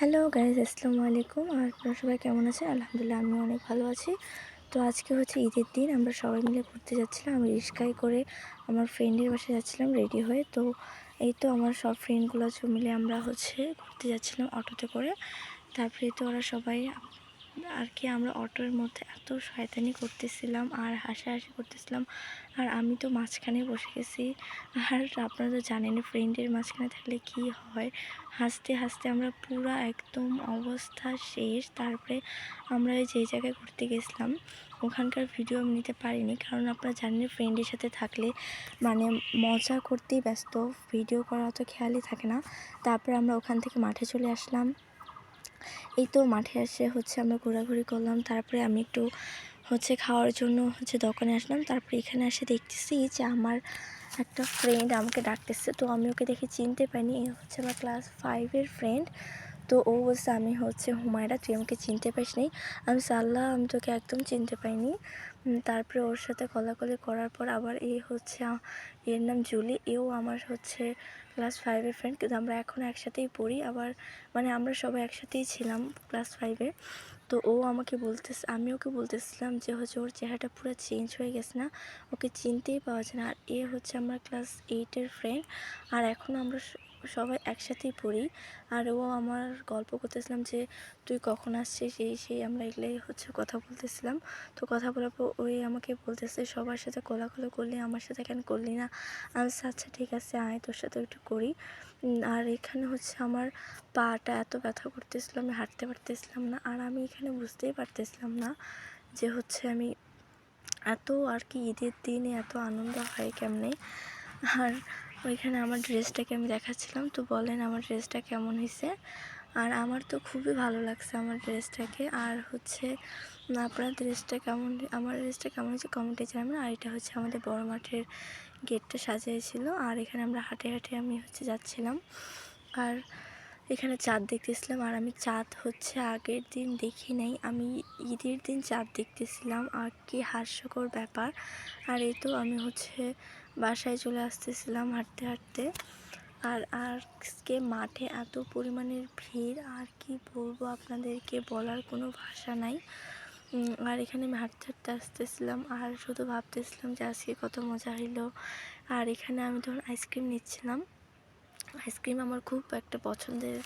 Hello guys, আসসালামু আলাইকুম। আর আপনারা সবাই কেমন আছেন? আলহামদুলিল্লাহ, আমি অনেক ভালো আছি। তো আজকে হচ্ছে ঈদের দিন, আমরা সবাই মিলে ঘুরতে যাচ্ছিলাম। আমি রিক্সায় করে আমার ফ্রেন্ডের বাসায় যাচ্ছিলাম রেডি হয়ে। তো এই তো আমার সব ফ্রেন্ডগুলো মিলে আমরা হচ্ছে ঘুরতে যাচ্ছিলাম অটোতে করে। তারপরে তো ওরা সবাই আর কি, আমরা অটোর মধ্যে এত শয়তানি করতেছিলাম আর হাসাহাসি করতেছিলাম। আর আমি তো মাঝখানে বসে গেছি। আর আপনারা তো জানেন, ফ্রেন্ডের মাঝখানে থাকলে কি হয়, হাসতে হাসতে আমরা পুরা একদম অবস্থা শেষ। তারপরে আমরা যেই জায়গায় ঘুরতে গেছিলাম ওখানকার ভিডিও আমি নিতে পারিনি, কারণ আপনারা জানেন ফ্রেন্ডের সাথে থাকলে মানে মজা করতেই ব্যস্ত, ভিডিও করা অত খেয়ালই থাকে না। তারপরে আমরা ওখান থেকে মাঠে চলে আসলাম। এই তো মাঠে এসে হচ্ছে আমরা ঘোরাঘুরি করলাম। তারপরে আমি একটু খাওয়ার জন্য দোকানে আসলাম। তারপরে এখানে এসে দেখতেছি যে আমার একটা ফ্রেন্ড আমাকে ডাকতেছে। তো আমি ওকে দেখে চিনতে পাইনি, এ হচ্ছে আমার ক্লাস 5-এর ফ্রেন্ড। তো ও বলছে, আমি হুমায়রা, তুই আমাকে চিনতে পাইস নাই? আমি সাল্লাহ, আমি তোকে একদম চিনতে পাইনি। তারপরে ওর সাথে কলাকলি করার পর আবার এর নাম জুলি, এও আমার ক্লাস 5-এর ফ্রেন্ড, কিন্তু আমরা এখন একসাথেই পড়ি। আবার আমরা সবাই একসাথেই ছিলাম ক্লাস 5-এ। তো ও আমাকে বলতেছে, আমি ওকে বলতেছিলাম যে ওর চেহারাটা পুরো চেঞ্জ হয়ে গেছে না, ওকে চিনতেই পাওয়া যায় না। আর এ আমার ক্লাস 8-এর ফ্রেন্ড, আর এখন আমরা সবাই একসাথেই পড়ি। আর ও আমার গল্প করতেছিলাম যে তুই কখন আসছিস, সেই আমরা এগুলোই কথা বলতেছিলাম। তো কথা বলার পর ওই আমাকে বলতেছে, সবার সাথে কোলাকুলি করলি, আমার সাথে কেন করলি না? আমি আচ্ছা ঠিক আছে, আয় তোর সাথে একটু করি। আর এখানে আমার পাটা এত ব্যথা করতেছিল, আমি হাঁটতে পারতেছিলাম না। আর আমি এখানে বুঝতেই পারতেছিলাম না যে আমি এত আর কি ঈদের দিনে এত আনন্দ হয় কেমনে। আর ওইখানে আমার ড্রেসটাকে আমি দেখাচ্ছিলাম। তো বলেন আমার ড্রেসটা কেমন হয়েছে? আর আমার তো খুবই ভালো লাগছে আমার ড্রেসটাকে। আর আপনার ড্রেসটা কেমন, আমার ড্রেসটা কেমন হয়েছে কমেন্টে জানাবেন। আর এটা আমাদের বড় মাঠের গেটটা সাজিয়েছিল। আর এখানে আমরা হাঁটে হাঁটে আমি যাচ্ছিলাম। আর এখানে চাঁদ দেখতেছিলাম। আর আমি চাঁদ আগের দিন দেখি নাই, আমি ঈদের দিন চাঁদ দেখতেছিলাম। আর কি হাস্যকর ব্যাপার। আর এই তো আমি বাসায় চলে আসতেছিলাম হাঁটতে হাঁটতে। আর আজকে মাঠে এত পরিমাণের ভিড়, আর কি বলবো আপনাদেরকে, বলার কোনো ভাষা নাই। আর এখানে আমি হাঁটতে হাঁটতে আসতেছিলাম আর শুধু ভাবতেছিলাম যে আজকে কত মজা হইলো। আর এখানে আমি তখন আইসক্রিম নিচ্ছিলাম। আইসক্রিম আমার খুব একটা পছন্দের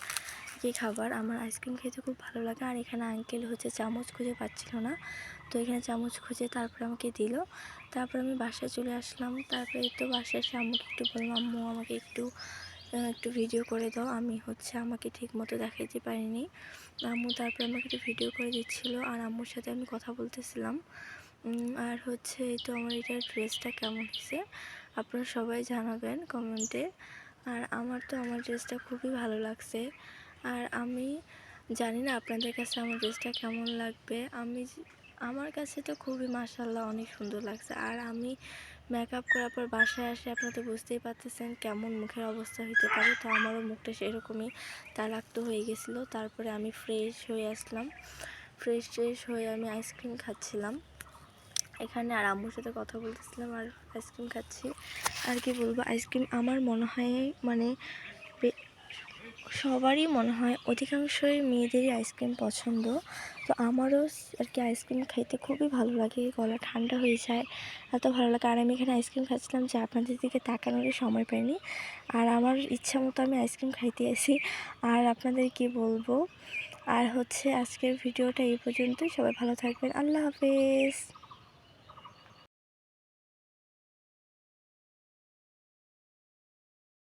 খাবার, আমার আইসক্রিম খেতে খুব ভালো লাগে। আর এখানে আঙ্কেল চামচ খুঁজে পাচ্ছিল না, তো এখানে চামচ খুঁজে তারপরে আমাকে দিল। তারপর আমি বাসায় চলে আসলাম। তারপরে তো বাসায় এসে আম্মুকে একটু বললাম, আম্মু আমাকে একটু ভিডিও করে দাও, আমি আমাকে ঠিক মতো দেখাইতে পারিনি। আম্মু তারপরে আমাকে একটু ভিডিও করে দিচ্ছিল আর আম্মুর সাথে আমি কথা বলতেছিলাম। আর এই তো আমার এটার ড্রেসটা কেমন হয়েছে আপনারা সবাই জানাবেন কমেন্টে। আর আমার ড্রেসটা খুবই ভালো লাগছে। আর আমি জানি না আপনাদের কাছে আমার ড্রেসটা কেমন লাগবে। আমার কাছে তো খুবই মাশাআল্লাহ অনেক সুন্দর লাগছে। আর আমি মেকআপ করার পর বাসায় আসে আপনারা তো বুঝতেই পারতেছেন কেমন মুখের অবস্থা হতে পারে। তো আমারও মুখটা সেরকমই তালাক্ত হয়ে গেছিলো। তারপরে আমি ফ্রেশ হয়ে আসলাম। ফ্রেশ হয়ে আমি আইসক্রিম খাচ্ছিলাম এখানে, আর আম্মুর সাথে কথা বলতেছিলাম আর আইসক্রিম খাচ্ছি। আর কি বলবো, আইসক্রিম আমার মনে হয় সবারই মনে হয়, অধিকাংশই মেয়েদেরই আইসক্রিম পছন্দ। তো আমারও আর কি আইসক্রিম খাইতে খুবই ভালো লাগে, গলা ঠান্ডা হয়ে যায়, এত ভালো লাগে। আর আমি এখানে আইসক্রিম খাচ্ছিলাম যে আপনাদের দিকে তাকানোরই সময় পাইনি। আর আমার ইচ্ছা মতো আমি আইসক্রিম খাইতে আসি। আর আপনাদের কি বলবো, আর আজকের ভিডিওটা এই পর্যন্তই। সবাই ভালো থাকবেন, আল্লাহ হাফেজ।